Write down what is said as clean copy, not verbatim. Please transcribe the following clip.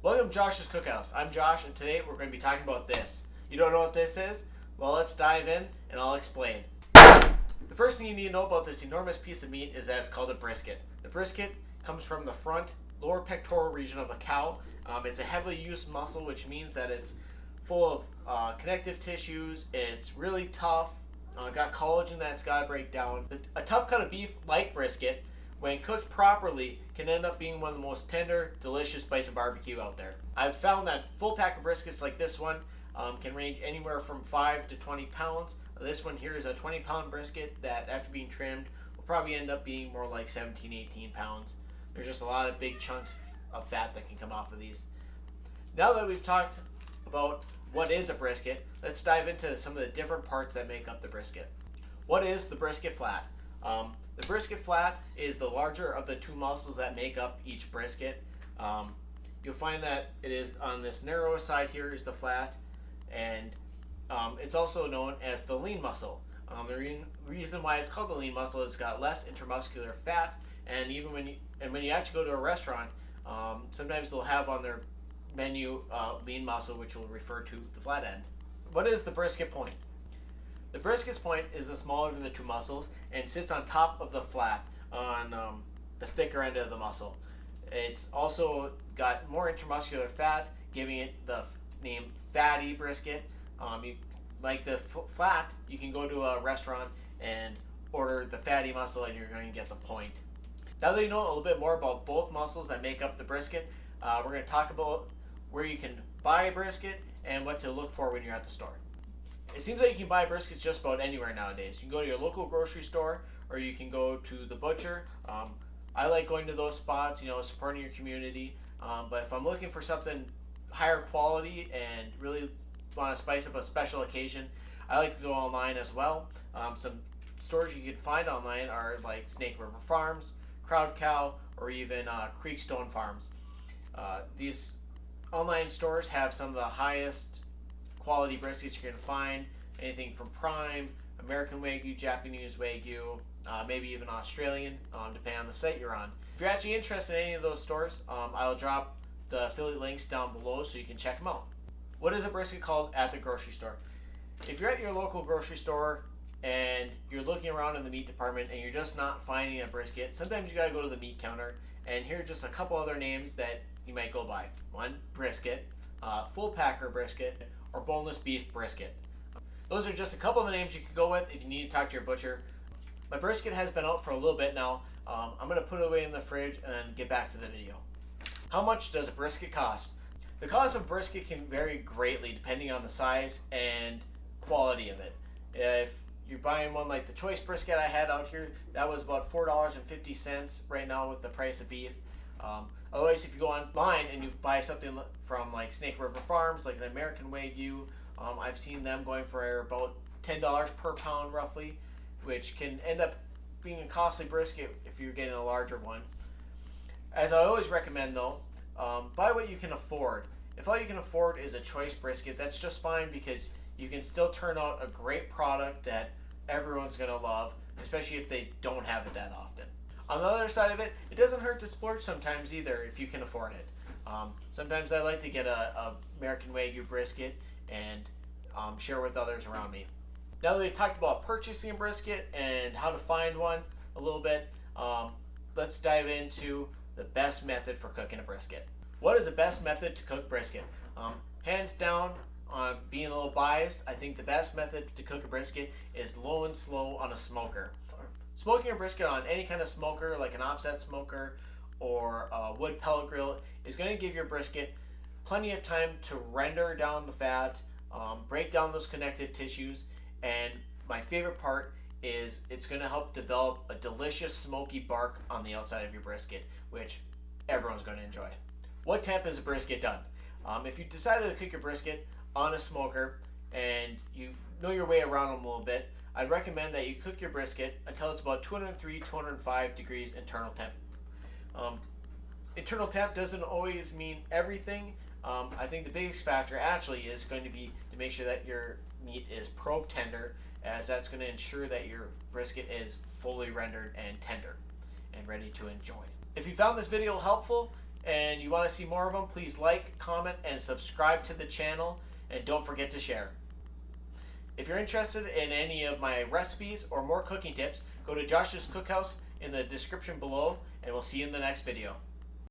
Welcome to Josh's Cookhouse. I'm Josh, and today we're going to be talking about this. You don't know what this is? Well, let's dive in, and I'll explain. The first thing you need to know about this enormous piece of meat is that it's called a brisket. The brisket comes from the front, lower pectoral region of a cow. It's a heavily used muscle, which means that it's full of connective tissues. It's really tough. Got collagen that's got to break down. A tough cut of beef, like brisket, when cooked properly, can end up being one of the most tender, delicious bites of barbecue out there. I've found that full pack of briskets like this one can range anywhere from 5 to 20 pounds. This one here is a 20-pound brisket that, after being trimmed, will probably end up being more like 17, 18 pounds. There's just a lot of big chunks of fat that can come off of these. Now that we've talked about what is a brisket, let's dive into some of the different parts that make up the brisket. What is the brisket flat? The brisket flat is the larger of the two muscles that make up each brisket. You'll find that it is on this narrower side here is the flat, and it's also known as the lean muscle. The reason why it's called the lean muscle is it's got less intermuscular fat, and even when you actually go to a restaurant, sometimes they'll have on their menu lean muscle, which will refer to the flat end. What is the brisket point? The brisket's point is the smaller of the two muscles and sits on top of the flat on the thicker end of the muscle. It's also got more intermuscular fat, giving it the name fatty brisket. Like the flat, you can go to a restaurant and order the fatty muscle and you're going to get the point. Now that you know a little bit more about both muscles that make up the brisket, we're going to talk about where you can buy a brisket and what to look for when you're at the store. It seems like you can buy briskets just about anywhere nowadays. You can go to your local grocery store, or you can go to the butcher. I like going to those spots, supporting your community. But if I'm looking for something higher quality and really want to spice up a special occasion, I like to go online as well. Some stores you can find online are like Snake River Farms, Crowd Cow, or even Creekstone Farms. These online stores have some of the highest quality briskets you can find, anything from prime, American Wagyu, Japanese Wagyu, maybe even Australian, depending on the site you're on. If you're actually interested in any of those stores, I'll drop the affiliate links down below so you can check them out. What is a brisket called at the grocery store? If you're at your local grocery store and you're looking around in the meat department and you're just not finding a brisket, sometimes you gotta go to the meat counter, and here are just a couple other names that you might go by. One, brisket, full packer brisket, or boneless beef brisket. Those are just a couple of the names you could go with if you need to talk to your butcher. My brisket has been out for a little bit now. I'm going to put it away in the fridge and then get back to the video. How much does a brisket cost? The cost of a brisket can vary greatly depending on the size and quality of it. If you're buying one like the choice brisket I had out here, that was about $4.50 right now with the price of beef. Otherwise, if you go online and you buy something from like Snake River Farms, like an American Wagyu, I've seen them going for about $10 per pound roughly, which can end up being a costly brisket if you're getting a larger one. As I always recommend though, buy what you can afford. If all you can afford is a choice brisket, that's just fine because you can still turn out a great product that everyone's going to love, especially if they don't have it that often. On the other side of it, it doesn't hurt to splurge sometimes either if you can afford it. Sometimes I like to get a American Wagyu brisket and share with others around me. Now that we've talked about purchasing a brisket and how to find one a little bit, let's dive into the best method for cooking a brisket. What is the best method to cook brisket? Hands down, being a little biased, I think the best method to cook a brisket is low and slow on a smoker. Smoking a brisket on any kind of smoker, like an offset smoker or a wood pellet grill, is going to give your brisket plenty of time to render down the fat, break down those connective tissues, and my favorite part is it's going to help develop a delicious smoky bark on the outside of your brisket, which everyone's going to enjoy. What temp is a brisket done? If you decided to cook your brisket on a smoker and you know your way around them a little bit, I'd recommend that you cook your brisket until it's about 203, 205 degrees internal temp. Internal temp doesn't always mean everything. I think the biggest factor actually is going to be to make sure that your meat is probe tender, as that's going to ensure that your brisket is fully rendered and tender and ready to enjoy. If you found this video helpful, and you want to see more of them, please like, comment, and subscribe to the channel, and don't forget to share. If you're interested in any of my recipes or more cooking tips, go to Josh's Cookhouse in the description below, and we'll see you in the next video.